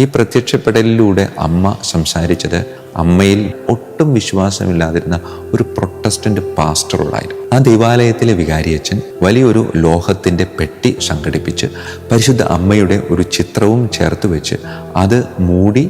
ഈ പ്രത്യക്ഷപ്പെടലിലൂടെ അമ്മ സംസാരിച്ചത് അമ്മയിൽ ഒട്ടും വിശ്വാസമില്ലാതിരുന്ന ഒരു പ്രൊട്ടസ്റ്റന്റ് പാസ്റ്ററോടായിരുന്നു. ആ ദേവാലയത്തിലെ വികാരിയച്ഛൻ വലിയൊരു ലോഹത്തിൻ്റെ പെട്ടി സംഘടിപ്പിച്ച് പരിശുദ്ധ അമ്മയുടെ ഒരു ചിത്രവും ചേർത്ത് വെച്ച് അത് മൂടി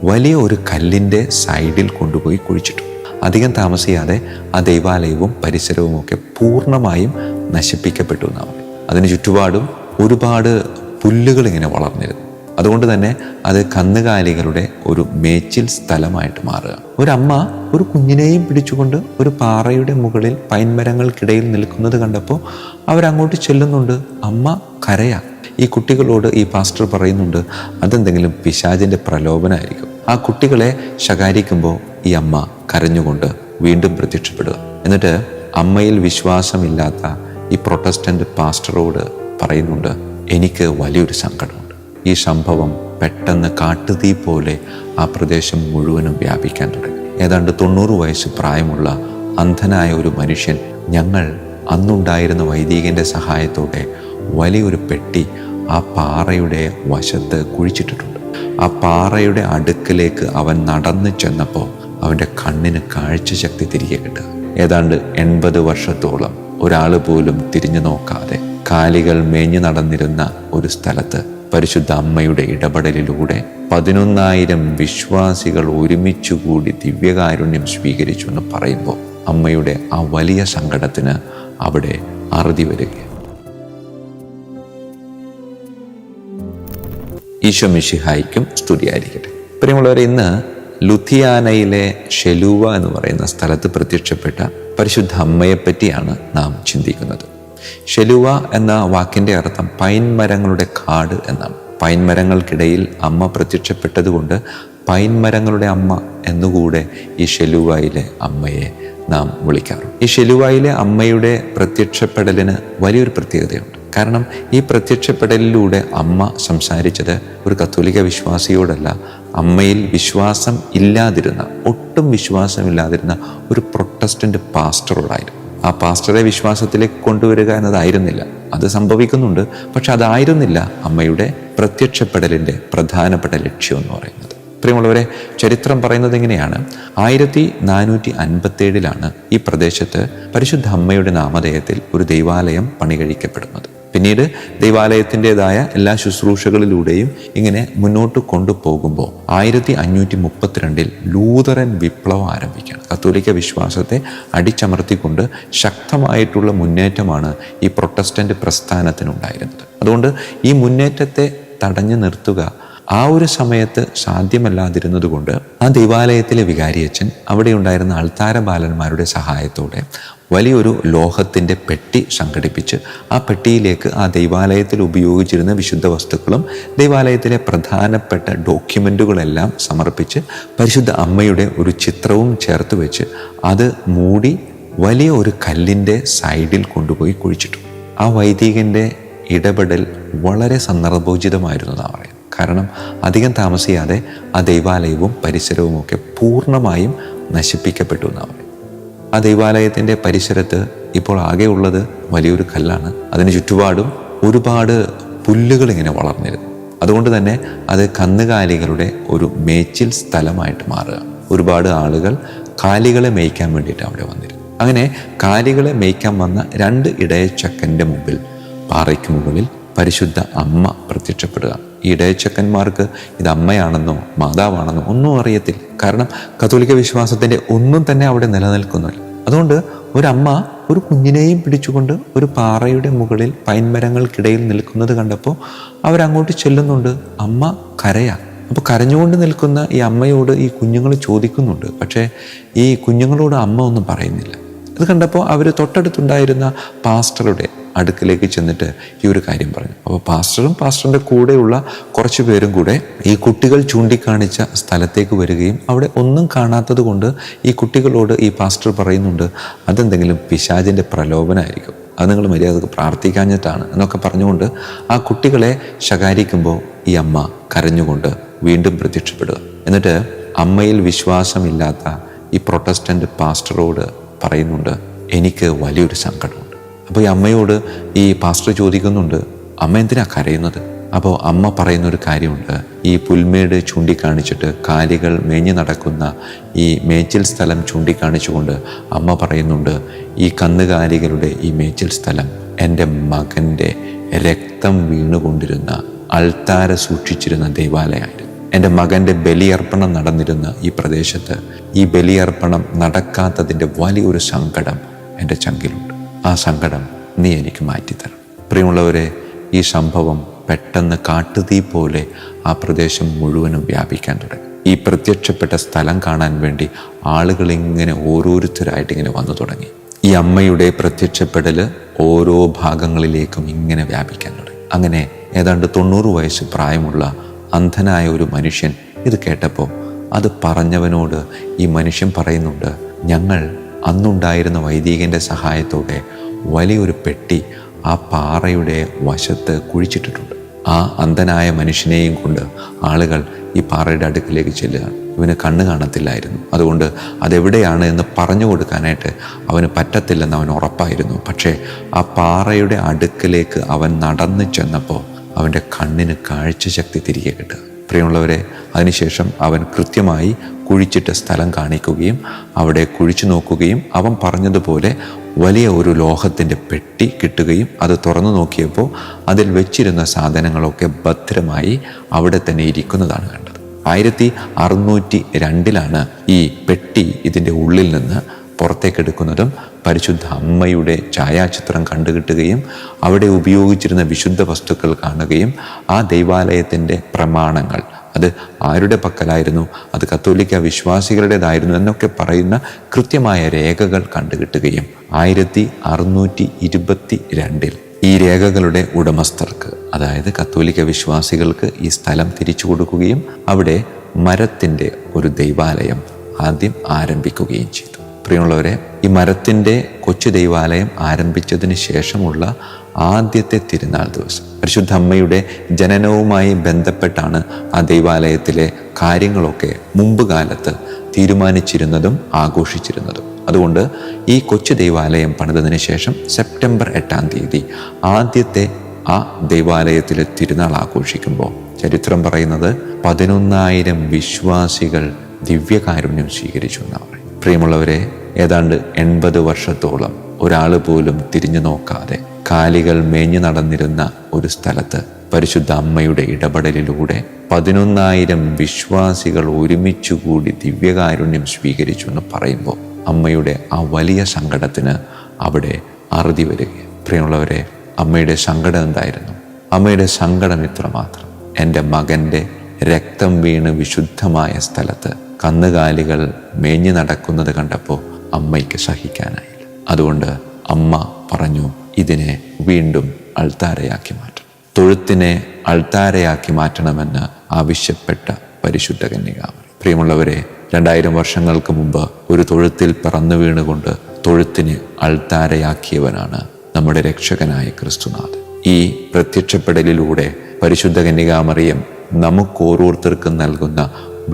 വലിയ ഒരു കല്ലിൻ്റെ സൈഡിൽ കൊണ്ടുപോയി കുഴിച്ചിട്ടു. അധികം താമസിയാതെ ആ ദേവാലയവും പരിസരവും ഒക്കെ പൂർണ്ണമായും നശിപ്പിക്കപ്പെട്ടു എന്നാണ്. അതിന് ചുറ്റുപാടും ഒരുപാട് പുല്ലുകൾ ഇങ്ങനെ വളർന്നിരുന്നു. അതുകൊണ്ട് തന്നെ അത് കന്നുകാലികളുടെ ഒരു മേച്ചിൽ സ്ഥലമായിട്ട് മാറുക. ഒരമ്മ ഒരു കുഞ്ഞിനെയും പിടിച്ചുകൊണ്ട് ഒരു പാറയുടെ മുകളിൽ പൈൻമരങ്ങൾക്കിടയിൽ നിൽക്കുന്നത് കണ്ടപ്പോൾ അവരങ്ങോട്ട് ചെല്ലുന്നുണ്ട്. അമ്മ കരയാ. ഈ കുട്ടികളോട് ഈ പാസ്റ്റർ പറയുന്നുണ്ട്, അതെന്തെങ്കിലും പിശാചിൻ്റെ പ്രലോഭനമായിരിക്കും. ആ കുട്ടികളെ ശകാരിക്കുമ്പോൾ ഈ അമ്മ കരഞ്ഞുകൊണ്ട് വീണ്ടും പ്രത്യക്ഷപ്പെടുക. എന്നിട്ട് അമ്മയിൽ വിശ്വാസമില്ലാത്ത ഈ പ്രൊട്ടസ്റ്റന്റ് പാസ്റ്ററോട് പറയുന്നുണ്ട്, എനിക്ക് വലിയൊരു സങ്കടമുണ്ട്. ഈ സംഭവം പെട്ടെന്ന് കാട്ടുതീ പോലെ ആ പ്രദേശം മുഴുവനും വ്യാപിക്കാൻ തുടങ്ങി. ഏതാണ്ട് 90 വയസ്സ് പ്രായമുള്ള അന്ധനായ ഒരു മനുഷ്യൻ ഞങ്ങൾ അന്നുണ്ടായിരുന്ന വൈദികൻ്റെ സഹായത്തോടെ വലിയൊരു പെട്ടി ആ പാറയുടെ വശത്ത് കുഴിച്ചിട്ടിട്ടുണ്ട്. ആ പാറയുടെ അടുക്കിലേക്ക് അവൻ നടന്നു ചെന്നപ്പോൾ അവൻ്റെ കണ്ണിന് കാഴ്ചശക്തി തിരികെ കിട്ടുക. ഏതാണ്ട് 80 വർഷത്തോളം ഒരാൾ പോലും തിരിഞ്ഞു നോക്കാതെ കാലികൾ മേഞ്ഞു നടന്നിരുന്ന ഒരു സ്ഥലത്ത് പരിശുദ്ധ അമ്മയുടെ ഇടപെടലിലൂടെ 11,000 വിശ്വാസികൾ ഒരുമിച്ചുകൂടി ദിവ്യകാരുണ്യം സ്വീകരിച്ചു എന്ന് പറയുമ്പോൾ അമ്മയുടെ ആ വലിയ സങ്കടത്തിന് അവിടെ അറുതി വരികയാണ്. ഈശോ മിശിഹായ്ക്കും സ്തുതിയായിരിക്കട്ടെ. പ്രിയമുള്ളവരെ, ഇന്ന് ലുധിയാനയിലെ ഷെലൂവ എന്ന് പറയുന്ന സ്ഥലത്ത് പ്രത്യക്ഷപ്പെട്ട പരിശുദ്ധ അമ്മയെപ്പറ്റിയാണ് നാം ചിന്തിക്കുന്നത്. ഷെലൂവ എന്ന വാക്കിൻ്റെ അർത്ഥം പൈൻ മരങ്ങളുടെ കാട് എന്നാണ്. പൈൻ മരങ്ങൾക്കിടയിൽ അമ്മ പ്രത്യക്ഷപ്പെട്ടതുകൊണ്ട് പൈൻ മരങ്ങളുടെ അമ്മ എന്നുകൂടെ ഈ ഷെലൂവയിലെ അമ്മയെ നാം വിളിക്കാറുണ്ട്. ഈ ഷെലൂവയിലെ അമ്മയുടെ പ്രത്യക്ഷപ്പെടലിന് വലിയൊരു പ്രത്യേകതയുണ്ട്. കാരണം ഈ പ്രത്യക്ഷപ്പെടലിലൂടെ അമ്മ സംസാരിച്ചത് ഒരു കത്തോലിക്ക വിശ്വാസിയോടല്ല, അമ്മയിൽ വിശ്വാസം ഇല്ലാതിരുന്ന, ഒട്ടും വിശ്വാസമില്ലാതിരുന്ന ഒരു പ്രൊട്ടസ്റ്റന്റ് പാസ്റ്ററോടായിരുന്നു. ആ പാസ്റ്ററെ വിശ്വാസത്തിലേക്ക് കൊണ്ടുവരിക എന്നതായിരുന്നില്ല. അത് സംഭവിക്കുന്നുണ്ട്, പക്ഷെ അതായിരുന്നില്ല അമ്മയുടെ പ്രത്യക്ഷപ്പെടലിൻ്റെ പ്രധാനപ്പെട്ട ലക്ഷ്യം എന്ന് പറയുന്നത്. പ്രിയമുള്ളവരെ, ചരിത്രം പറയുന്നത് എങ്ങനെയാണ്? 1457 ഈ പ്രദേശത്ത് പരിശുദ്ധ അമ്മയുടെ നാമധേയത്തിൽ ഒരു ദൈവാലയം പണികഴിക്കപ്പെടുന്നത്. പിന്നീട് ദൈവാലയത്തിൻ്റെതായ എല്ലാ ശുശ്രൂഷകളിലൂടെയും ഇങ്ങനെ മുന്നോട്ട് കൊണ്ടുപോകുമ്പോൾ 1532 ലൂതറൻ വിപ്ലവം ആരംഭിക്കുകയാണ്. കത്തോലിക്ക വിശ്വാസത്തെ അടിച്ചമർത്തിക്കൊണ്ട് ശക്തമായിട്ടുള്ള മുന്നേറ്റമാണ് ഈ പ്രൊട്ടസ്റ്റന്റ് പ്രസ്ഥാനത്തിനുണ്ടായിരുന്നത്. അതുകൊണ്ട് ഈ മുന്നേറ്റത്തെ തടഞ്ഞു നിർത്തുക ആ ഒരു സമയത്ത് സാധ്യമല്ലാതിരുന്നത് കൊണ്ട് ആ ദൈവാലയത്തിലെ വികാരിയച്ഛൻ അവിടെ ഉണ്ടായിരുന്ന അൾത്താര ബാലന്മാരുടെ സഹായത്തോടെ വലിയൊരു ലോഹത്തിൻ്റെ പെട്ടി സംഘടിപ്പിച്ച് ആ പെട്ടിയിലേക്ക് ആ ദൈവാലയത്തിൽ ഉപയോഗിച്ചിരുന്ന വിശുദ്ധ വസ്തുക്കളും ദൈവാലയത്തിലെ പ്രധാനപ്പെട്ട ഡോക്യുമെൻറ്റുകളെല്ലാം സമർപ്പിച്ച് പരിശുദ്ധ അമ്മയുടെ ഒരു ചിത്രവും ചേർത്ത് വെച്ച് അത് മൂടി വലിയ ഒരു കല്ലിൻ്റെ സൈഡിൽ കൊണ്ടുപോയി കുഴിച്ചിട്ടു. ആ വൈദികൻ്റെ ഇടപെടൽ വളരെ സന്ദർഭോചിതമായിരുന്നു എന്നാണ് പറയുന്നത്. കാരണം അധികം താമസിയാതെ ആ ദൈവാലയവും പരിസരവും ഒക്കെ പൂർണ്ണമായും നശിപ്പിക്കപ്പെട്ടു എന്നാണ് പറയുന്നത്. ആ ദൈവാലയത്തിൻ്റെ പരിസരത്ത് ഇപ്പോൾ ആകെ ഉള്ളത് വലിയൊരു കല്ലാണ്. അതിന് ചുറ്റുപാടും ഒരുപാട് പുല്ലുകൾ ഇങ്ങനെ വളർന്നിരുന്നു. അതുകൊണ്ട് തന്നെ അത് കന്നുകാലികളുടെ ഒരു മേച്ചിൽ സ്ഥലമായിട്ട് മാറുക. ഒരുപാട് ആളുകൾ കാലികളെ മേയ്ക്കാൻ വേണ്ടിയിട്ട് അവിടെ വന്നിരുന്നു. അങ്ങനെ കാലികളെ മേയ്ക്കാൻ വന്ന 2 ഇടയച്ചക്കൻ്റെ മുമ്പിൽ പാറയ്ക്ക് മുകളിൽ പരിശുദ്ധ അമ്മ പ്രത്യക്ഷപ്പെടുക. ഈ ഇടയച്ചക്കന്മാർക്ക് ഇത് അമ്മയാണെന്നോ മാതാവാണെന്നോ ഒന്നും അറിയത്തില്ല. കാരണം കത്തോലിക്ക വിശ്വാസത്തിൻ്റെ ഒന്നും തന്നെ അവിടെ നിലനിൽക്കുന്നില്ല. അതുകൊണ്ട് ഒരമ്മ ഒരു കുഞ്ഞിനെയും പിടിച്ചുകൊണ്ട് ഒരു പാറയുടെ മുകളിൽ പൈൻമരങ്ങൾക്കിടയിൽ നിൽക്കുന്നത് കണ്ടപ്പോൾ അവരങ്ങോട്ട് ചെല്ലുന്നുണ്ട്. അമ്മ കരയാ. അപ്പോൾ കരഞ്ഞുകൊണ്ട് നിൽക്കുന്ന ഈ അമ്മയോട് ഈ കുഞ്ഞുങ്ങൾ ചോദിക്കുന്നുണ്ട്. പക്ഷേ ഈ കുഞ്ഞുങ്ങളോട് അമ്മ ഒന്നും പറയുന്നില്ല. അത് കണ്ടപ്പോൾ അവർ തൊട്ടടുത്തുണ്ടായിരുന്ന പാസ്റ്ററുടെ അടുക്കിലേക്ക് ചെന്നിട്ട് ഈ ഒരു കാര്യം പറഞ്ഞു. അപ്പോൾ പാസ്റ്ററും പാസ്റ്ററിൻ്റെ കൂടെയുള്ള കുറച്ച് പേരും കൂടെ ഈ കുട്ടികൾ ചൂണ്ടിക്കാണിച്ച സ്ഥലത്തേക്ക് വരികയും അവിടെ ഒന്നും കാണാത്തത് കൊണ്ട് ഈ കുട്ടികളോട് ഈ പാസ്റ്റർ പറയുന്നുണ്ട്, അതെന്തെങ്കിലും പിശാചിൻ്റെ പ്രലോഭനമായിരിക്കും, അത് നിങ്ങൾ മര്യാദക്ക് പ്രാർത്ഥിക്കാഞ്ഞിട്ടാണ് എന്നൊക്കെ പറഞ്ഞുകൊണ്ട് ആ കുട്ടികളെ ശകാരിക്കുമ്പോൾ ഈ അമ്മ കരഞ്ഞുകൊണ്ട് വീണ്ടും പ്രത്യക്ഷപ്പെടുക. എന്നിട്ട് അമ്മയിൽ വിശ്വാസമില്ലാത്ത ഈ പ്രൊട്ടസ്റ്റന്റ് പാസ്റ്ററോട് പറയുന്നുണ്ട്, എനിക്ക് വലിയൊരു സങ്കടമുണ്ട്. അപ്പോൾ ഈ അമ്മയോട് ഈ പാസ്റ്റർ ചോദിക്കുന്നുണ്ട്, അമ്മ എന്തിനാ കരയുന്നത്? അപ്പോൾ അമ്മ പറയുന്നൊരു കാര്യമുണ്ട്. ഈ പുൽമേട് ചൂണ്ടിക്കാണിച്ചിട്ട് കാലികൾ മേഞ്ഞു നടക്കുന്ന ഈ മേച്ചിൽ സ്ഥലം ചൂണ്ടിക്കാണിച്ചുകൊണ്ട് അമ്മ പറയുന്നുണ്ട്, ഈ കന്നുകാലികളുടെ ഈ മേച്ചിൽ സ്ഥലം എൻ്റെ മകൻ്റെ രക്തം വീണുകൊണ്ടിരുന്ന അൾത്താര സൂക്ഷിച്ചിരുന്ന ദൈവാലയമായിരുന്നു. എൻ്റെ മകൻ്റെ ബലിയർപ്പണം നടന്നിരുന്ന ഈ പ്രദേശത്ത് ഈ ബലിയർപ്പണം നടക്കാത്തതിൻ്റെ വലിയൊരു സങ്കടം എൻ്റെ ചങ്കിലുണ്ട്. ആ സങ്കടം നീ എനിക്ക് മാറ്റിത്തരണം. പ്രിയമുള്ളവരെ, ഈ സംഭവം പെട്ടെന്ന് കാട്ടുതീ പോലെ ആ പ്രദേശം മുഴുവനും വ്യാപിക്കാൻ തുടങ്ങി. ഈ പ്രത്യക്ഷപ്പെട്ട സ്ഥലം കാണാൻ വേണ്ടി ആളുകൾ ഇങ്ങനെ ഓരോരുത്തരായിട്ട് ഇങ്ങനെ വന്നു തുടങ്ങി. ഈ അമ്മയുടെ പ്രത്യക്ഷപ്പെടൽ ഓരോ ഭാഗങ്ങളിലേക്കും ഇങ്ങനെ വ്യാപിക്കാൻ തുടങ്ങി. അങ്ങനെ ഏതാണ്ട് 90 വയസ്സ് പ്രായമുള്ള അന്ധനായ ഒരു മനുഷ്യൻ ഇത് കേട്ടപ്പോൾ അത് പറഞ്ഞവനോട് ഈ മനുഷ്യൻ പറയുന്നുണ്ട്, ഞങ്ങൾ അന്നുണ്ടായിരുന്ന വൈദികൻ്റെ സഹായത്തോടെ വലിയൊരു പെട്ടി ആ പാറയുടെ വശത്ത് കുഴിച്ചിട്ടിട്ടുണ്ട്. ആ അന്ധനായ മനുഷ്യനെയും കൊണ്ട് ആളുകൾ ഈ പാറയുടെ അടുക്കിലേക്ക് ചെല്ലുകയാണ്. ഇവന് കണ്ണ് കാണത്തില്ലായിരുന്നു, അതുകൊണ്ട് അതെവിടെയാണ് എന്ന് പറഞ്ഞു കൊടുക്കാനായിട്ട് അവന് പറ്റത്തില്ലെന്ന് അവൻ ഉറപ്പായിരുന്നു. പക്ഷേ ആ പാറയുടെ അടുക്കിലേക്ക് അവൻ നടന്നു ചെന്നപ്പോൾ അവൻ്റെ കണ്ണിന് കാഴ്ചശക്തി തിരികെ കിട്ടുക. പ്രിയമുള്ളവരെ, അതിനുശേഷം അവൻ കൃത്യമായി കുഴിച്ചിട്ട സ്ഥലം കാണിക്കുകയും അവിടെ കുഴിച്ചു നോക്കുകയും അവൻ പറഞ്ഞതുപോലെ വലിയ ഒരു ലോഹത്തിൻ്റെ പെട്ടി കിട്ടുകയും അത് തുറന്നു നോക്കിയപ്പോൾ അതിൽ വെച്ചിരുന്ന സാധനങ്ങളൊക്കെ ഭദ്രമായി അവിടെ തന്നെ ഇരിക്കുന്നതാണ് കണ്ടത്. 1602 ഈ പെട്ടി ഇതിൻ്റെ ഉള്ളിൽ നിന്ന് പുറത്തേക്കെടുക്കുന്നതും പരിശുദ്ധ അമ്മയുടെ ഛായാചിത്രം കണ്ടുകിട്ടുകയും അവിടെ ഉപയോഗിച്ചിരുന്ന വിശുദ്ധ വസ്തുക്കൾ കാണുകയും ആ ദൈവാലയത്തിൻ്റെ പ്രമാണങ്ങൾ അത് ആരുടെ പക്കലായിരുന്നു, അത് കത്തോലിക്ക വിശ്വാസികളുടേതായിരുന്നു എന്നൊക്കെ പറയുന്ന കൃത്യമായ രേഖകൾ കണ്ടുകിട്ടുകയും 1622 ഈ രേഖകളുടെ ഉടമസ്ഥർക്ക്, അതായത് കത്തോലിക്ക വിശ്വാസികൾക്ക് ഈ സ്ഥലം തിരിച്ചു കൊടുക്കുകയും അവിടെ മരത്തിൻ്റെ ഒരു ദൈവാലയം ആദ്യം ആരംഭിക്കുകയും ചെയ്തു. പ്രിയമുള്ളവരെ, ഈ മരത്തിൻ്റെ കൊച്ചു ദൈവാലയം ആരംഭിച്ചതിന് ശേഷമുള്ള ആദ്യത്തെ തിരുനാൾ ദിവസം പരിശുദ്ധ അമ്മയുടെ ജനനവുമായി ബന്ധപ്പെട്ടാണ് ആ ദൈവാലയത്തിലെ കാര്യങ്ങളൊക്കെ മുമ്പ് കാലത്ത് തീരുമാനിച്ചിരുന്നതും ആഘോഷിച്ചിരുന്നതും. അതുകൊണ്ട് ഈ കൊച്ചു ദൈവാലയം പണിതതിന് ശേഷം സെപ്റ്റംബർ 8 ആദ്യത്തെ ആ ദൈവാലയത്തിലെ തിരുനാൾ ആഘോഷിക്കുമ്പോൾ ചരിത്രം പറയുന്നത് 11,000 വിശ്വാസികൾ ദിവ്യകാരുണ്യം സ്വീകരിച്ചു എന്നാണ് പറയുന്നത്. പ്രിയമുള്ളവരെ, ഏതാണ്ട് 80 വർഷത്തോളം ഒരാൾ പോലും തിരിഞ്ഞു നോക്കാതെ കാലികൾ മേഞ്ഞു നടന്നിരുന്ന ഒരു സ്ഥലത്ത് പരിശുദ്ധ അമ്മയുടെ ഇടപെടലിലൂടെ 11,000 വിശ്വാസികൾ ഒരുമിച്ചുകൂടി ദിവ്യകാരുണ്യം സ്വീകരിച്ചു എന്ന് പറയുമ്പോൾ അമ്മയുടെ ആ വലിയ സങ്കടത്തിന് അവിടെ അറുതി വരികയാണ്. പ്രിയമുള്ളവരെ, അമ്മയുടെ സങ്കടം എന്തായിരുന്നു? അമ്മയുടെ സങ്കടം ഇത്രമാത്രം: എൻ്റെ മകൻ്റെ രക്തം വീണ് വിശുദ്ധമായ സ്ഥലത്ത് കന്നുകാലികൾ മേഞ്ഞു നടക്കുന്നത് കണ്ടപ്പോൾ അമ്മയ്ക്ക് സഹിക്കാനായില്ല. അതുകൊണ്ട് അമ്മ പറഞ്ഞു, ഇതിനെ വീണ്ടും അൾത്താരയാക്കി മാറ്റണം, തൊഴുത്തിനെ അൾത്താരയാക്കി മാറ്റണമെന്ന് ആവശ്യപ്പെട്ട പരിശുദ്ധ കന്യകാമറി. പ്രിയമുള്ളവരെ, 2000 വർഷങ്ങൾക്ക് മുമ്പ് ഒരു തൊഴുത്തിൽ പിറന്നു വീണുകൊണ്ട് തൊഴുത്തിന് അൾത്താരയാക്കിയവനാണ് നമ്മുടെ രക്ഷകനായ ക്രിസ്തുനാഥൻ. ഈ പ്രത്യക്ഷപ്പെടലിലൂടെ പരിശുദ്ധ കന്യകാമറിയം നമുക്കോരോരുത്തർക്കും നൽകുന്ന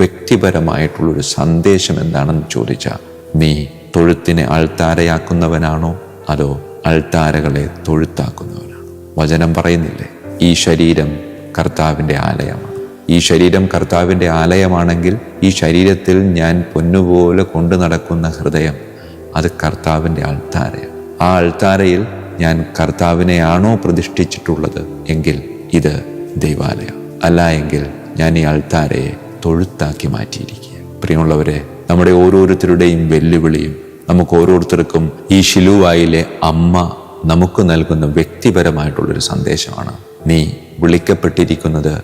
വ്യക്തിപരമായിട്ടുള്ളൊരു സന്ദേശം എന്താണെന്ന് ചോദിച്ചാൽ, നീ തൊഴുത്തിനെ അൾത്താരയാക്കുന്നവനാണോ അതോ അൾത്താരകളെ തൊഴുത്താക്കുന്നവനാണോ? വചനം പറയുന്നില്ലേ, ഈ ശരീരം കർത്താവിൻ്റെ ആലയമാണ്. ഈ ശരീരം കർത്താവിൻ്റെ ആലയമാണെങ്കിൽ ഈ ശരീരത്തിൽ ഞാൻ പൊന്നുപോലെ കൊണ്ടു നടക്കുന്ന ഹൃദയം അത് കർത്താവിൻ്റെ അൾത്താരയാണ്. ആ അൾത്താരയിൽ ഞാൻ കർത്താവിനെയാണോ പ്രതിഷ്ഠിച്ചിട്ടുള്ളത് എങ്കിൽ ഇത് ദൈവാലയം. അല്ല എങ്കിൽ ഞാൻ ഈ അൾത്താരയെ തൊഴുത്താക്കി മാറ്റിയിരിക്കുക. പ്രിയമുള്ളവരെ, നമ്മുടെ ഓരോരുത്തരുടെയും വെല്ലുവിളിയും നമുക്ക് ഓരോരുത്തർക്കും ഈ ശിലുവായിലെ അമ്മ നമുക്ക് നൽകുന്ന വ്യക്തിപരമായിട്ടുള്ളൊരു സന്ദേശമാണ്. നീ വിളിക്കപ്പെട്ടിരിക്കുന്നത്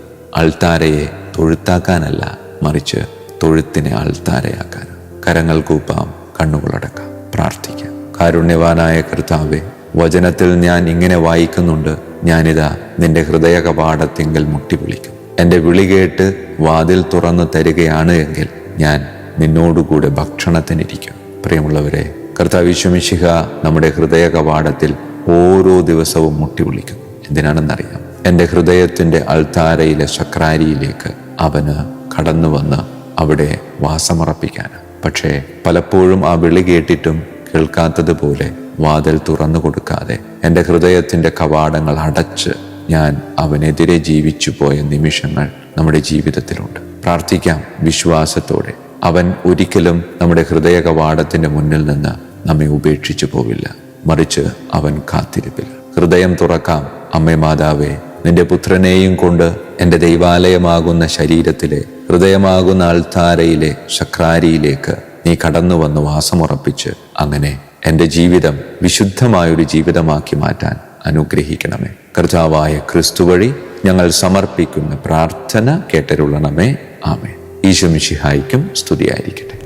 അൾത്താരയെ തൊഴുത്താക്കാനല്ല, മറിച്ച് തൊഴുത്തിനെ അൾത്താരയാക്കാൻ. കരങ്ങൾ കൂപ്പാം, കണ്ണുകളടക്കാം, പ്രാർത്ഥിക്കാം. കാരുണ്യവാനായ കർത്താവേ, വചനത്തിൽ ഞാൻ ഇങ്ങനെ വായിക്കുന്നുണ്ട്, ഞാനിതാ നിന്റെ ഹൃദയ കവാടത്തിങ്കൽ മുട്ടി വിളിക്കും. എൻ്റെ വിളി കേട്ട് വാതിൽ തുറന്നു തരികയാണ് എങ്കിൽ ഞാൻ നിന്നോടുകൂടെ ഭക്ഷണത്തിനിരിക്കും. പ്രിയമുള്ളവരെ, കർത്താവ് യേശു മിശിഹ നമ്മുടെ ഹൃദയ കവാടത്തിൽ ഓരോ ദിവസവും മുട്ടി വിളിക്കുന്നു. എന്തിനാണെന്നറിയാം? എൻ്റെ ഹൃദയത്തിൻ്റെ അൾത്താരയിലെ സക്രാരിയിലേക്ക് അവന് കടന്നു വന്ന് അവിടെ വാസമുറപ്പിക്കാൻ. പക്ഷേ പലപ്പോഴും ആ വിളി കേട്ടിട്ടും കേൾക്കാത്തതുപോലെ വാതിൽ തുറന്നു കൊടുക്കാതെ എൻ്റെ ഹൃദയത്തിൻ്റെ കവാടങ്ങൾ അടച്ച് ഞാൻ അവനെതിരെ ജീവിച്ചു പോയ നിമിഷങ്ങൾ നമ്മുടെ ജീവിതത്തിലുണ്ട്. പ്രാർത്ഥിക്കാം വിശ്വാസത്തോടെ. അവൻ ഒരിക്കലും നമ്മുടെ ഹൃദയ കവാടത്തിൻ്റെ മുന്നിൽ നിന്ന് നമ്മെ ഉപേക്ഷിച്ചു പോവില്ല, മറിച്ച് അവൻ കാത്തിരിപ്പില്ല. ഹൃദയം തുറക്കാം. അമ്മേ മാതാവേ, നിന്റെ പുത്രനെയും കൊണ്ട് എൻ്റെ ദൈവാലയമാകുന്ന ശരീരത്തിലെ, ഹൃദയമാകുന്ന അൾത്താരയിലെ സക്രാരിയിലേക്ക് നീ കടന്നു വന്ന് വാസമുറപ്പിച്ച് അങ്ങനെ എൻ്റെ ജീവിതം വിശുദ്ധമായൊരു ജീവിതമാക്കി മാറ്റാൻ അനുഗ്രഹിക്കണമേ. കർത്താവായ ക്രിസ്തു വഴി ഞങ്ങൾ സമർപ്പിക്കുന്ന പ്രാർത്ഥന കേട്ടരുളണമേ. ആമേൻ. ഈശോ മിശിഹായ്ക്കും സ്തുതിയായിരിക്കട്ടെ.